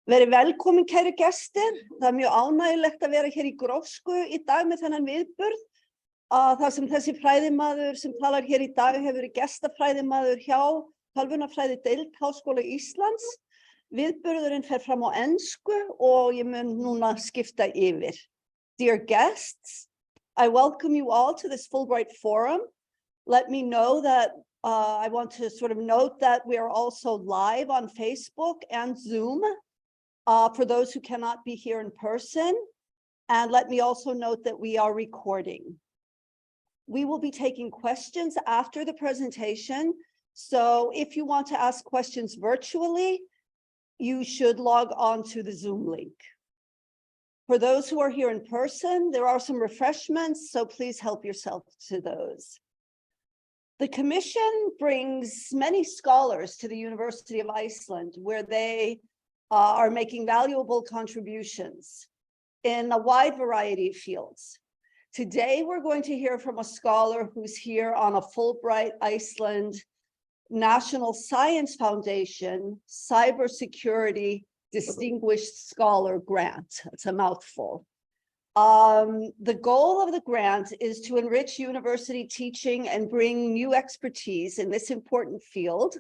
Verið velkomin, kæru gestir. Það mjög ánægjulegt að vera hér í Grófsku í dag með þennan viðburð. Þar sem þessi fræðimaður sem talar hér í dag hefur verið gestafræðimaður hjá tölvunarfræðideild Háskóla Íslands. Viðburðurinn fer fram á ensku og ég mun núna skipta yfir. Dear guests, I welcome you all to this Fulbright Forum. Let me know that I want to sort of note that we are also live on Facebook and Zoom. For those who cannot be here in person, and let me also note that we are recording. We will be taking questions after the presentation, so if you want to ask questions virtually, you should log on to the Zoom link. For those who are here in person, there are some refreshments, so please help yourself to those. The Commission brings many scholars to the University of Iceland, where they are making valuable contributions in a wide variety of fields. Today, we're going to hear from a scholar who's here on a Fulbright-Iceland National Science Foundation Cybersecurity Distinguished Scholar Grant. It's a mouthful. The goal of the grant is to enrich university teaching and bring new expertise in this important field,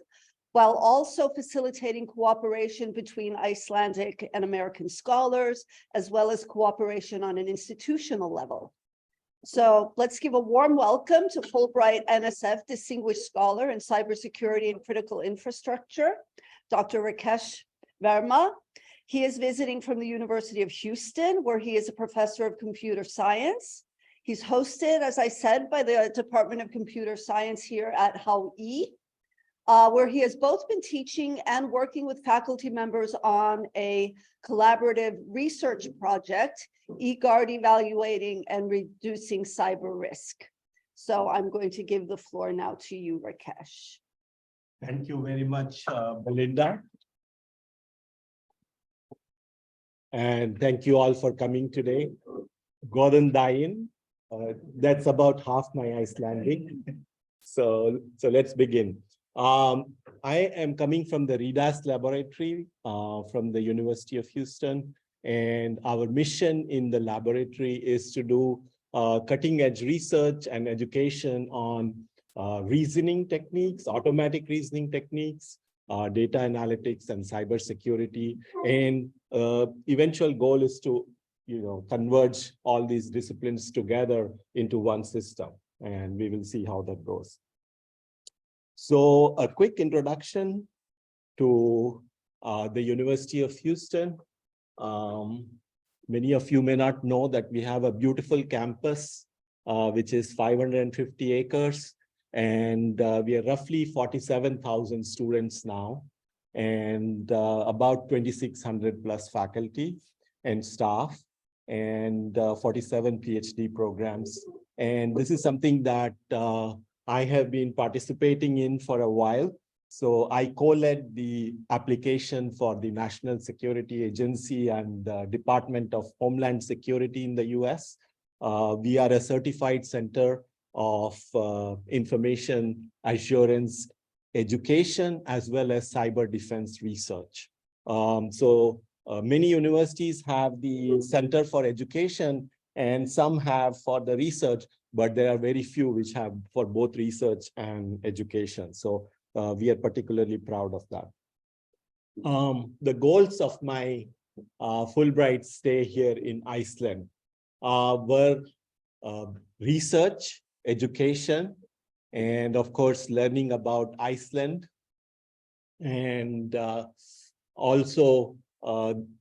while also facilitating cooperation between Icelandic and American scholars, as well as cooperation on an institutional level. So let's give a warm welcome to Fulbright-NSF Distinguished Scholar in Cybersecurity and Critical Infrastructure, Dr. Rakesh Verma. He is visiting from the University of Houston, where he is a professor of computer science. He's hosted, as I said, by the Department of Computer Science here at HÍ. Where he has both been teaching and working with faculty members on a collaborative research project, eGuard evaluating and reducing cyber risk. So I'm going to give the floor now to you, Rakesh. Thank you very much, Belinda. And thank you all for coming today. Góðan daginn. That's about half my Icelandic. So let's begin. I am coming from the REDAS laboratory from the University of Houston, and our mission in the laboratory is to do cutting-edge research and education on reasoning techniques, automatic reasoning techniques, data analytics, and cybersecurity. And eventual goal is to, converge all these disciplines together into one system, and we will see how that goes. So a quick introduction to the University of Houston. Many of you may not know that we have a beautiful campus, which is 550 acres, and we are roughly 47,000 students now, and about 2,600 plus faculty and staff, and 47 PhD programs. And this is something that I have been participating in for a while. So I co-led the application for the National Security Agency and the Department of Homeland Security in the US. We are a certified center of information assurance education, as well as cyber defense research. Many universities have the Center for Education, and some have for the research, but there are very few which have for both research and education. So we are particularly proud of that. The goals of my Fulbright stay here in Iceland were research, education, and of course, learning about Iceland, and also,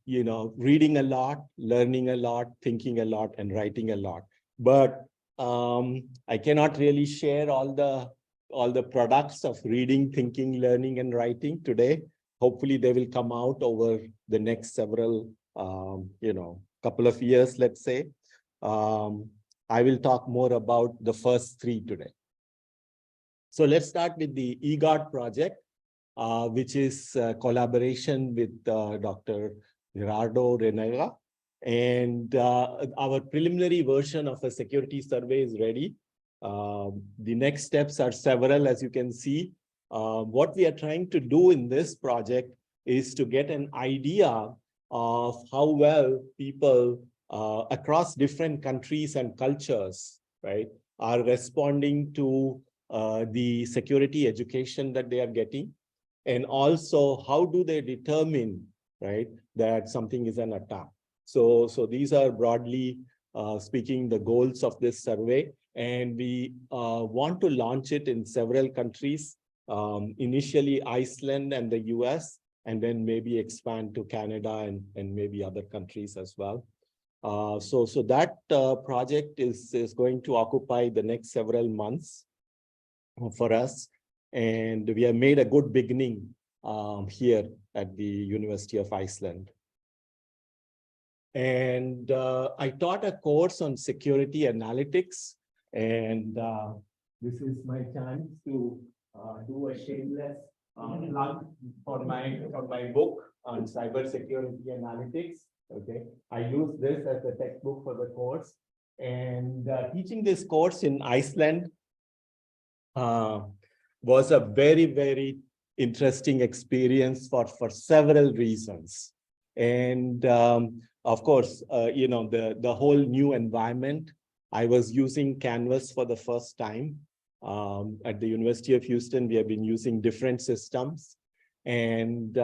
reading a lot, learning a lot, thinking a lot, and writing a lot. But I cannot really share all the products of reading, thinking, learning, and writing today. Hopefully they will come out over the next several, couple of years, let's say. I will talk more about the first three today. So let's start with the eGuard project, which is a collaboration with Dr. Gerardo Renega. And our preliminary version of a security survey is ready. The next steps are several, as you can see. What we are trying to do in this project is to get an idea of how well people across different countries and cultures, right, are responding to the security education that they are getting. And also, how do they determine, right, that something is an attack? So these are broadly speaking the goals of this survey. And we want to launch it in several countries, initially Iceland and the US, and then maybe expand to Canada and maybe other countries as well. So that project is going to occupy the next several months for us. And we have made a good beginning here at the University of Iceland. And I taught a course on security analytics. And this is my chance to do a shameless plug for my book on cybersecurity analytics. Okay, I use this as a textbook for the course. And teaching this course in Iceland was a very, very interesting experience for several reasons. And of course, you know, the whole new environment. I was using Canvas for the first time. At the University of Houston, we have been using different systems. And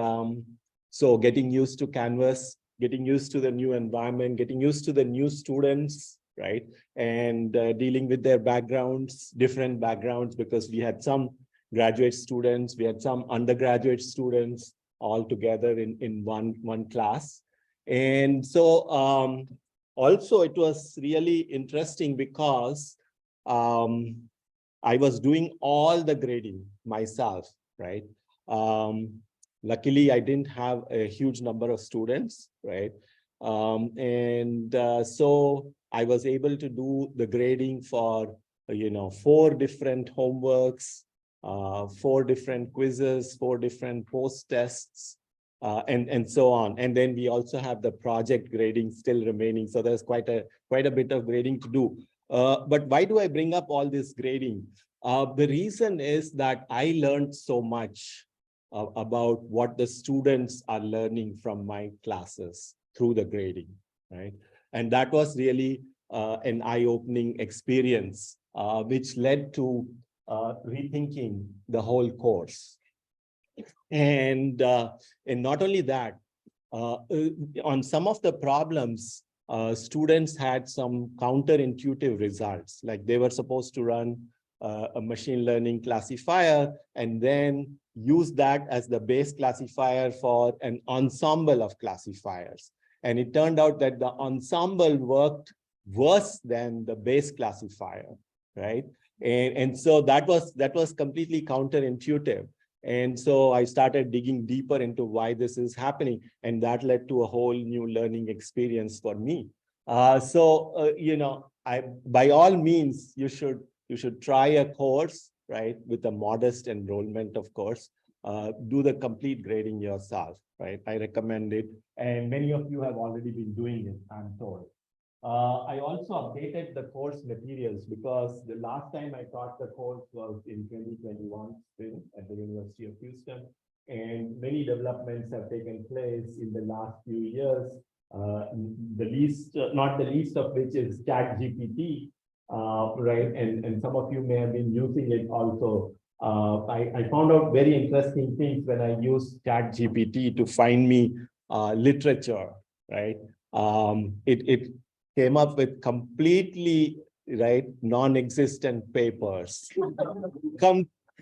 so getting used to Canvas, getting used to the new environment, getting used to the new students, right? And dealing with their backgrounds, different backgrounds, because we had some graduate students, we had some undergraduate students all together in one class. And so also it was really interesting because I was doing all the grading myself, right? Luckily, I didn't have a huge number of students, right? So I was able to do the grading for, you know, 4 different homeworks, 4 different quizzes, 4 different post tests, and so on. And then we also have the project grading still remaining. So there's quite a bit of grading to do. But why do I bring up all this grading? The reason is that I learned so much about what the students are learning from my classes through the grading, right? And that was really an eye-opening experience, which led to rethinking the whole course. And not only that, on some of the problems, students had some counterintuitive results, like they were supposed to run a machine learning classifier and then use that as the base classifier for an ensemble of classifiers. And it turned out that the ensemble worked worse than the base classifier, right? And so that was completely counterintuitive. And so I started digging deeper into why this is happening. And that led to a whole new learning experience for me. You know, by all means, you should try a course, right, with a modest enrollment, of course. Do the complete grading yourself, right? I recommend it. And many of you have already been doing it, I'm told. I also updated the course materials because the last time I taught the course was in 2021 spring at the University of Houston. And many developments have taken place in the last few years. Not the least of which is ChatGPT, right? And some of you may have been using it also. I found out very interesting things when I used ChatGPT to find me literature, right? It came up with completely, right, non-existent papers.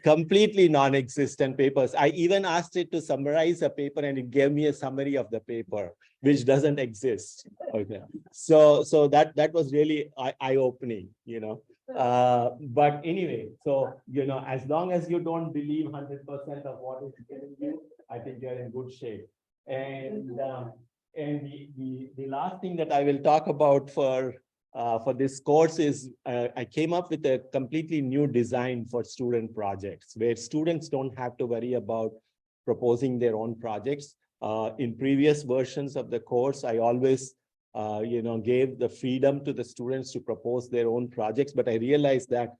Completely non-existent papers. I even asked it to summarize a paper and it gave me a summary of the paper, which doesn't exist. Okay. So that was really eye-opening, you know. But anyway, so, you know, as long as you don't believe 100% of what it's telling you, I think you're in good shape. And the last thing that I will talk about for this course is I came up with a completely new design for student projects where students don't have to worry about proposing their own projects. In previous versions of the course, I always you know, gave the freedom to the students to propose their own projects, but I realized that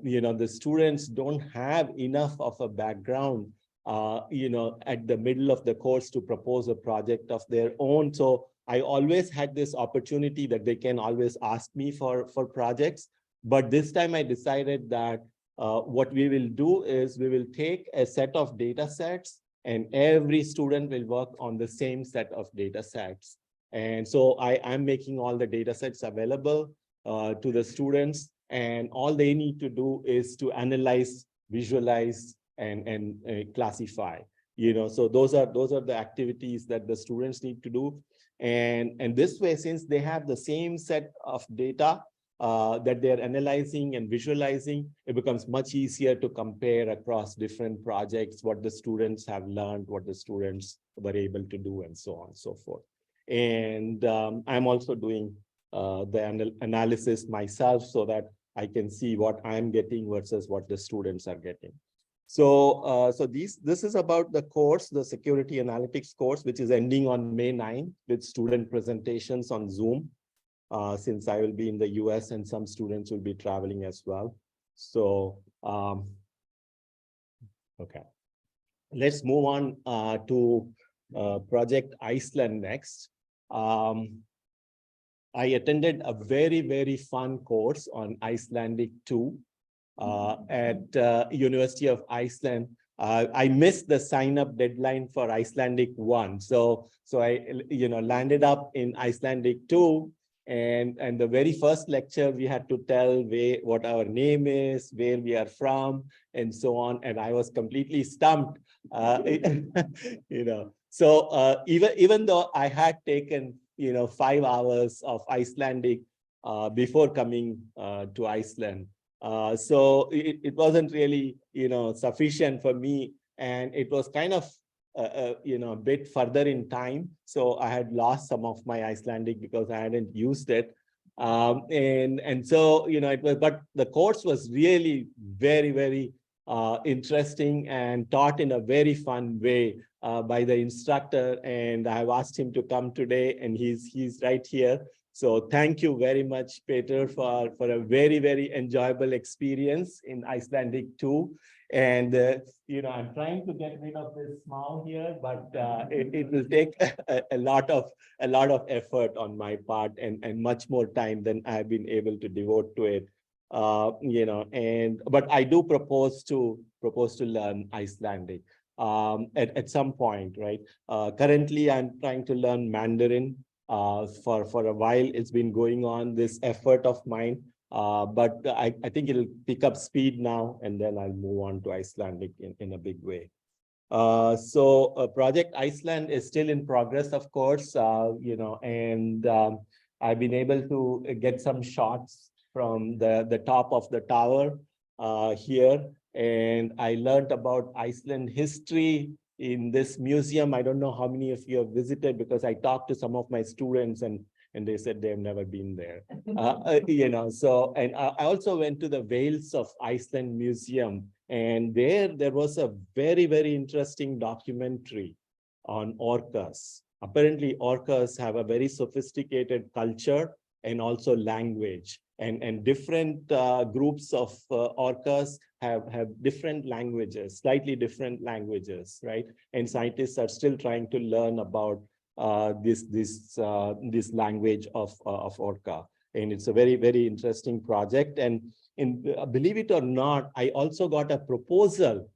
you know, the students don't have enough of a background at the middle of the course to propose a project of their own. So I always had this opportunity that they can always ask me for projects. But this time I decided that what we will do is we will take a set of data sets and every student will work on the same set of data sets. And so I'm making all the data sets available to the students, and all they need to do is to analyze, visualize, and classify. So those are the activities that the students need to do. And this way, since they have the same set of data that they're analyzing and visualizing, it becomes much easier to compare across different projects, what the students have learned, what the students were able to do, and so on and so forth. And I'm also doing the analysis myself so that I can see what I'm getting versus what the students are getting. So this is about the course, the security analytics course, which is ending on May 9 with student presentations on Zoom, since I will be in the US and some students will be traveling as well. So, okay. Let's move on to Project Iceland next. I attended a very, very fun course on Icelandic 2 at University of Iceland. I missed the sign-up deadline for Icelandic 1. So I landed up in Icelandic 2. And the very first lecture, we had to tell what our name is, where we are from, and so on. And I was completely stumped, So even though I had taken 5 hours of Icelandic before coming to Iceland, so it wasn't really sufficient for me, and it was kind of a bit further in time. So I had lost some of my Icelandic because I hadn't used it. And so, it was, but the course was really very, very interesting and taught in a very fun way by the instructor. And I've asked him to come today, and he's right here. So thank you very much, Peter, for a very, very enjoyable experience in Icelandic 2. And I'm trying to get rid of this smile here, but it will take a lot of effort on my part and much more time than I've been able to devote to it. But I do propose to learn Icelandic at some point, right? Currently, I'm trying to learn Mandarin. For a while, it's been going on, this effort of mine. But I think it'll pick up speed now, and then I'll move on to Icelandic in a big way. So Project Iceland is still in progress, of course, and I've been able to get some shots from the top of the tower here. And I learned about Iceland history in this museum. I don't know how many of you have visited, because I talked to some of my students and they said they've never been there. So, and I also went to the Whales of Iceland Museum, and there was a very, very interesting documentary on orcas. Apparently, orcas have a very sophisticated culture and also language, and different groups of orcas have different languages, slightly different languages, right? And scientists are still trying to learn about this language of orca, and it's a very, very interesting project. And believe it or not, I also got a proposal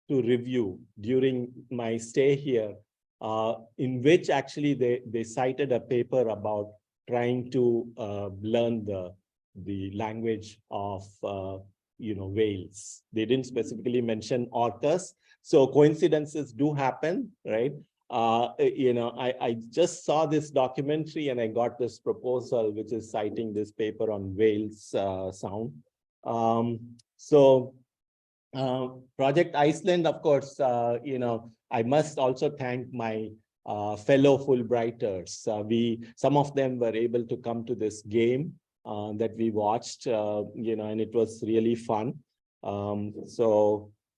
to review during my stay here, in which actually they cited a paper about trying to learn the language of whales. They didn't specifically mention orcas, so coincidences do happen, right? I just saw this documentary and I got this proposal, which is citing this paper on whales sound. Project Iceland, of course, I must also thank my fellow Fulbrighters. Some of them were able to come to this game that we watched, and it was really fun.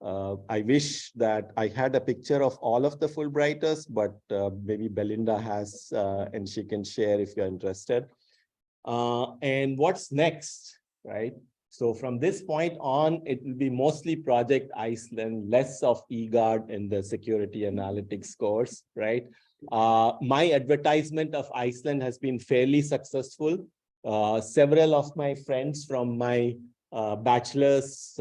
I wish that I had a picture of all of the Fulbrighters, but maybe Belinda has, and she can share if you're interested. And what's next, right? So from this point on, it will be mostly Project Iceland, less of eGuard in the security analytics course, right? My advertisement of Iceland has been fairly successful. Several of my friends from my bachelor's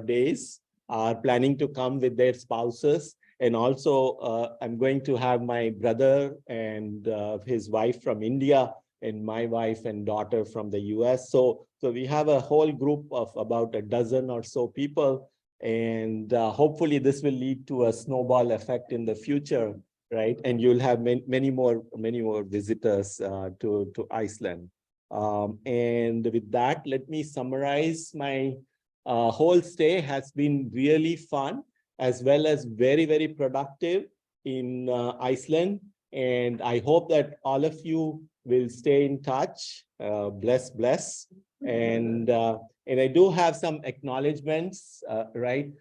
days are planning to come with their spouses. And also I'm going to have my brother and his wife from India and my wife and daughter from the US. So we have a whole group of about a dozen or so people. And hopefully this will lead to a snowball effect in the future, right? And you'll have many more visitors to Iceland. And with that, let me summarize. My whole stay has been really fun, as well as very, very productive in Iceland. And I hope that all of you will stay in touch. Bless. And I do have some acknowledgements, right?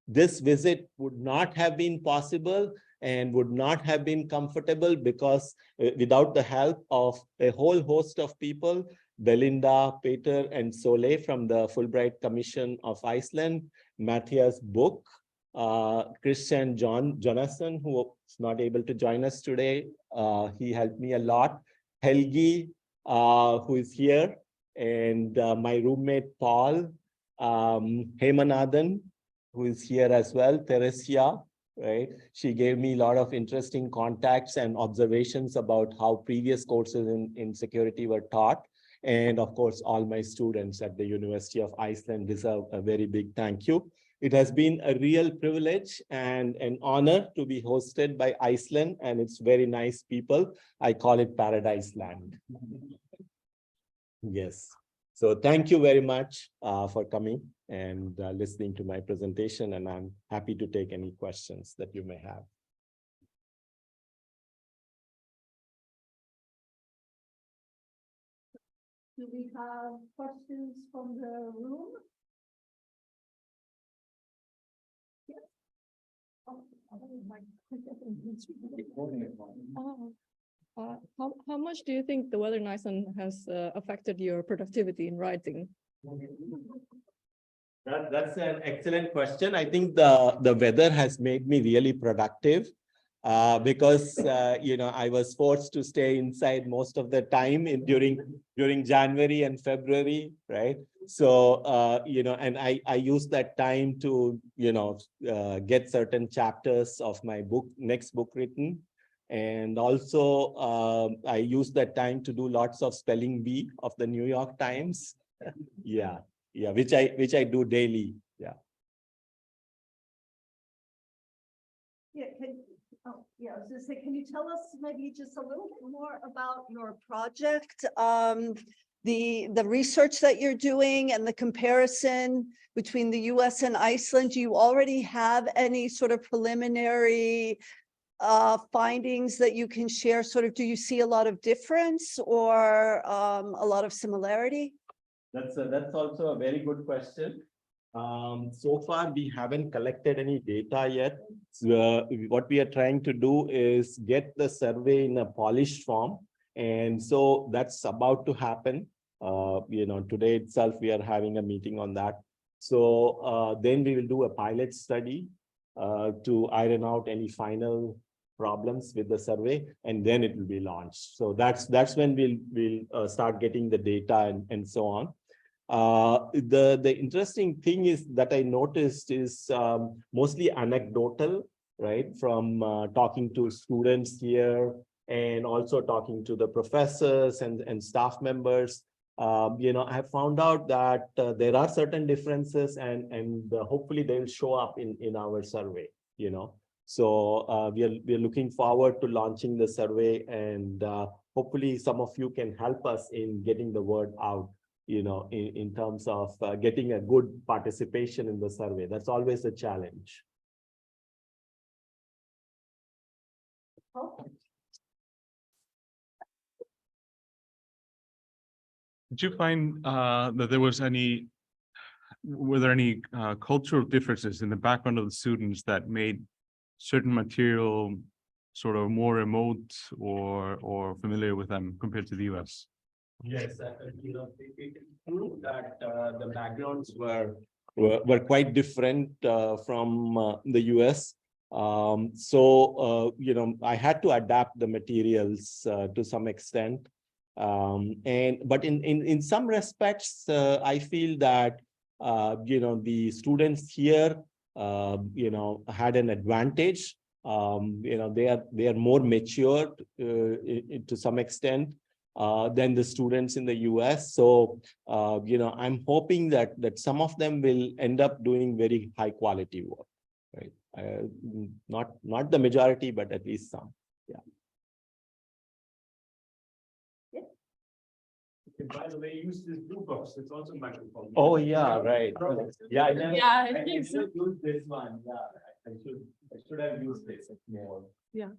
This visit would not have been possible and would not have been comfortable because without the help of a whole host of people, Belinda, Peter, and Sole from the Fulbright Commission of Iceland, Matthias Book, Christian Jonathan, who is not able to join us today. He helped me a lot. Helgi, who is here, and my roommate, Paul, Hemanathan, who is here as well, Teresia, right? She gave me a lot of interesting contacts and observations about how previous courses in security were taught. And of course, all my students at the University of Iceland deserve a very big thank you. It has been a real privilege and an honor to be hosted by Iceland and its very nice people. I call it Paradise Land. Yes. So thank you very much for coming and listening to my presentation, and I'm happy to take any questions that you may have. Do we have questions from the room? Yes. How much do you think the weather in Iceland has affected your productivity in writing? That's an excellent question. I think the weather has made me really productive because I was forced to stay inside most of the time during January and February, right? So and I used that time to get certain chapters of my next book written. And also, I used that time to do lots of spelling bee of the New York Times. Yeah, which I do daily. Yeah. Yeah. I was going to say, can you tell us maybe just a little bit more about your project, the research that you're doing and the comparison between the U.S. and Iceland? Do you already have any sort of preliminary findings that you can share? Sort of, do you see a lot of difference or a lot of similarity? That's also a very good question. So far, we haven't collected any data yet. So, what we are trying to do is get the survey in a polished form. And so that's about to happen. Today itself, we are having a meeting on that. So then we will do a pilot study to iron out any final problems with the survey, and then it will be launched. So that's when we'll start getting the data and so on. The interesting thing is that I noticed is mostly anecdotal, right? From talking to students here and also talking to the professors and staff members. I have found out that there are certain differences and hopefully they will show up in our survey, So we are looking forward to launching the survey, and hopefully some of you can help us in getting the word out, in terms of getting a good participation in the survey. That's always a challenge. Did you find that were there any cultural differences in the background of the students that made certain material sort of more remote or familiar with them compared to the US? Yes, it proved that the backgrounds were quite different from the US. I had to adapt the materials to some extent. But in some respects, I feel that the students here had an advantage. They are more mature to some extent than the students in the US. So, I'm hoping that some of them will end up doing very high quality work, right? Not the majority, but at least some. Yeah. By the way, use this blue box. It's also microphone. Oh yeah, right. Yeah, I never, Yeah, I should use this one. Yeah, I should have used this more. Yeah.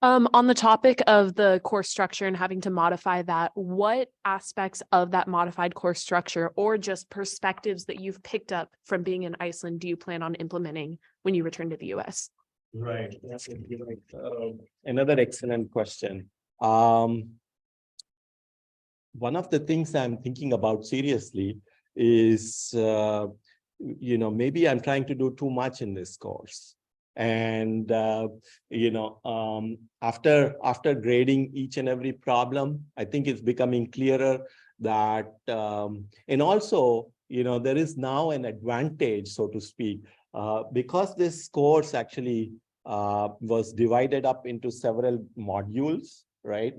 On the topic of the course structure and having to modify that, what aspects of that modified course structure or just perspectives that you've picked up from being in Iceland do you plan on implementing when you return to the US? Right. That's another excellent question. One of the things I'm thinking about seriously is, maybe I'm trying to do too much in this course. And, after grading each and every problem, I think it's becoming clearer that, and also, there is now an advantage, so to speak, because this course actually was divided up into several modules, right?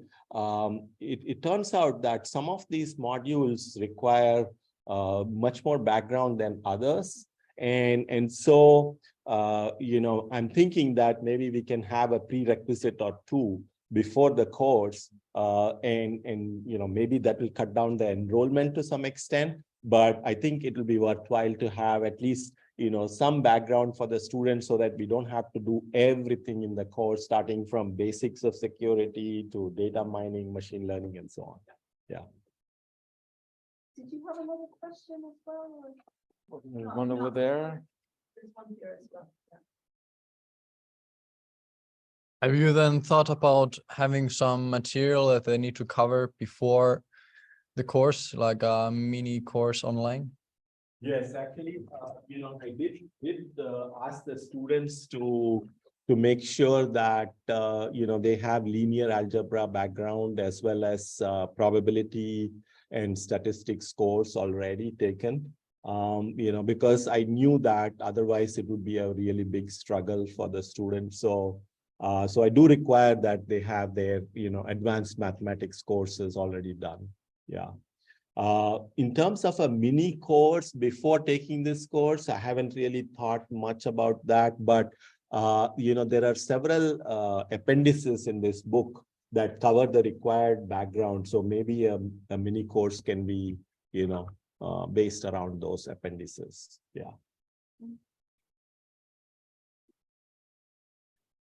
It turns out that some of these modules require much more background than others. And so, I'm thinking that maybe we can have a prerequisite or two before the course, and maybe that will cut down the enrollment to some extent. But I think it will be worthwhile to have at least some background for the students so that we don't have to do everything in the course, starting from basics of security to data mining, machine learning, and so on. Yeah. Did you have another question as well? Or? There's one over there. There's one here as well. Yeah. Have you then thought about having some material that they need to cover before the course, like a mini course online? Yes, actually, I did ask the students to make sure that they have linear algebra background as well as probability and statistics course already taken. Because I knew that otherwise it would be a really big struggle for the students. So I do require that they have their advanced mathematics courses already done. Yeah. In terms of a mini course before taking this course, I haven't really thought much about that, but there are several appendices in this book that cover the required background. So maybe a mini course can be, based around those appendices. Yeah.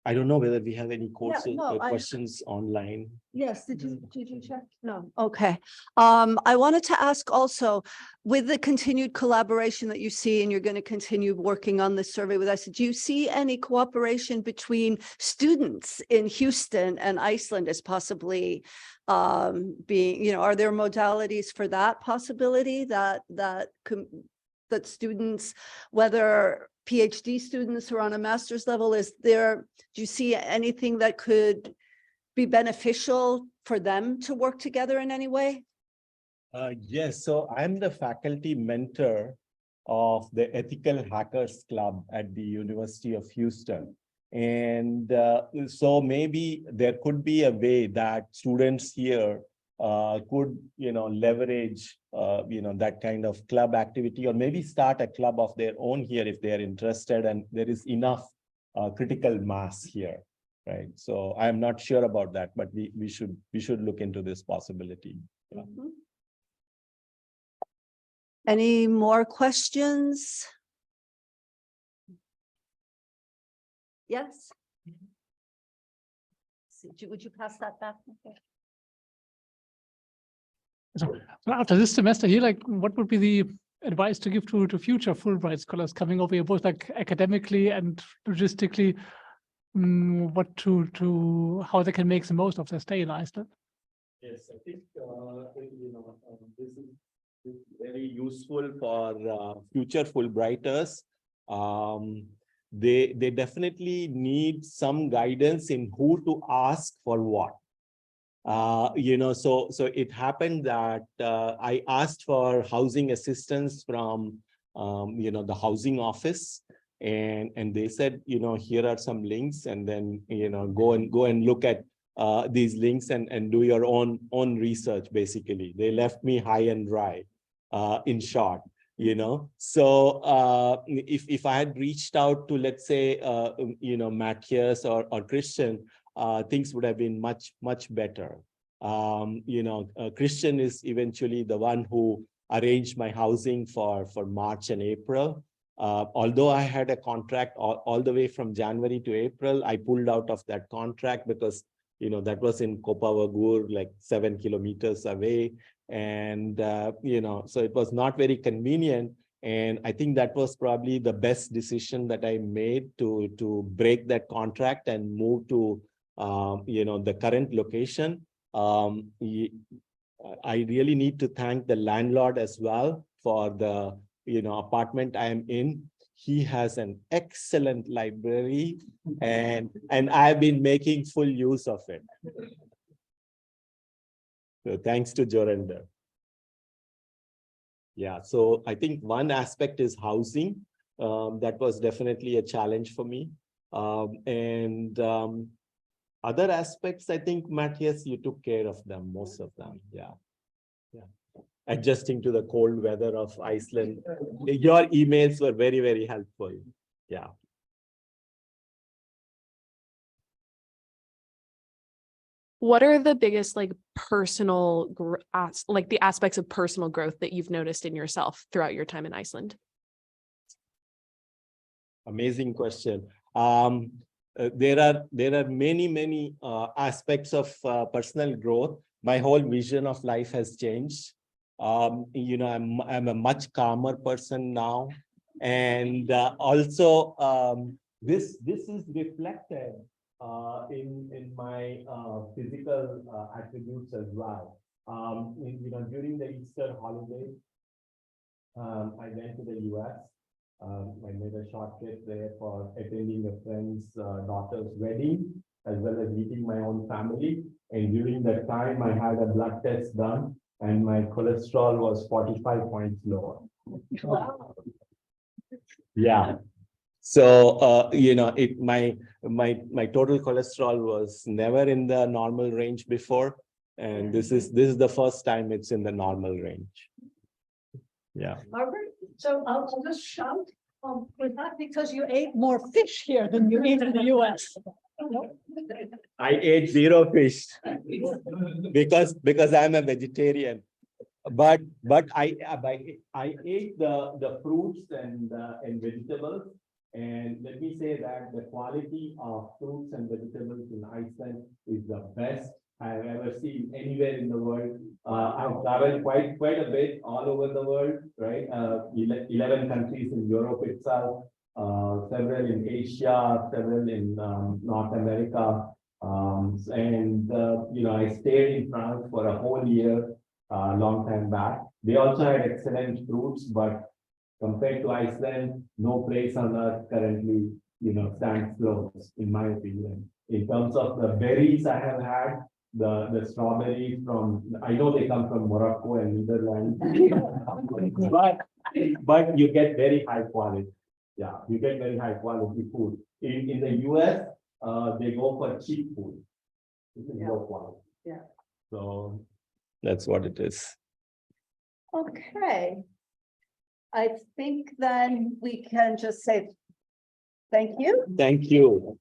I don't know whether we have any courses questions online. Yes, did you check? No, okay. I wanted to ask also, with the continued collaboration that you see, and you're going to continue working on this survey with us, do you see any cooperation between students in Houston and Iceland as possibly being, are there modalities for that possibility that students, whether PhD students or on a master's level, do you see anything that could be beneficial for them to work together in any way? Yes, so I'm the faculty mentor of the Ethical Hackers Club at the University of Houston. And so maybe there could be a way that students here could, leverage, that kind of club activity, or maybe start a club of their own here if they are interested and there is enough critical mass here, right? So I'm not sure about that, but we should look into this possibility. Yeah. Mm-hmm. Any more questions? Yes. Would you pass that back? Okay. So after this semester here, like, what would be the advice to give to future Fulbright scholars coming over here, both like academically and logistically, how they can make the most of their stay in Iceland? Yes, I think, this is very useful for future Fulbrighters. They definitely need some guidance in who to ask for what. So it happened that I asked for housing assistance from, the housing office, and they said, here are some links, and then, go and look at these links and do your own research. Basically, they left me high and dry, in short. So if I had reached out to, let's say, Matthias or Christian, things would have been much better. Christian is eventually the one who arranged my housing for March and April. Although I had a contract all the way from January to April, I pulled out of that contract because that was in Kopavagur, like 7 kilometers away. And, so it was not very convenient. And I think that was probably the best decision that I made to break that contract and move to, the current location. I really need to thank the landlord as well for the, apartment I am in. He has an excellent library, and I've been making full use of it. So thanks to Jorinder. Yeah, so I think one aspect is housing. That was definitely a challenge for me. Other aspects, I think, Matthias, you took care of them, most of them. Yeah. Adjusting to the cold weather of Iceland. Your emails were very, very helpful. Yeah. What are the biggest personal, the aspects of personal growth that you've noticed in yourself throughout your time in Iceland? Amazing question. There are many aspects of personal growth. My whole vision of life has changed. I'm a much calmer person now, and also this is reflected in my physical attributes as well. During the Easter holiday, I went to the U.S. I made a short trip there for attending a friend's daughter's wedding, as well as meeting my own family. And during that time, I had a blood test done, and my cholesterol was 45 points lower. Wow. Yeah. So my total cholesterol was never in the normal range before, and this is the first time it's in the normal range. Yeah. Margaret, so I'll just shout, was that because you ate more fish here than you eat in the US? I ate zero fish because I'm a vegetarian, but I ate the fruits and vegetables, and let me say that the quality of fruits and vegetables in Iceland is the best I've ever seen anywhere in the world. I've traveled quite a bit all over the world, right? 11 countries in Europe itself, several in Asia, several in North America. I stayed in France for a whole year, long time back. They also had excellent fruits, but compared to Iceland, no place on earth currently, stands close, in my opinion. In terms of the berries I have had, the strawberries I know they come from Morocco and Netherlands, but you get very high quality. Yeah, you get very high quality food. In the US, they go for cheap food. This is low quality. Yeah. So that's what it is. Okay. I think then we can just say thank you. Thank you.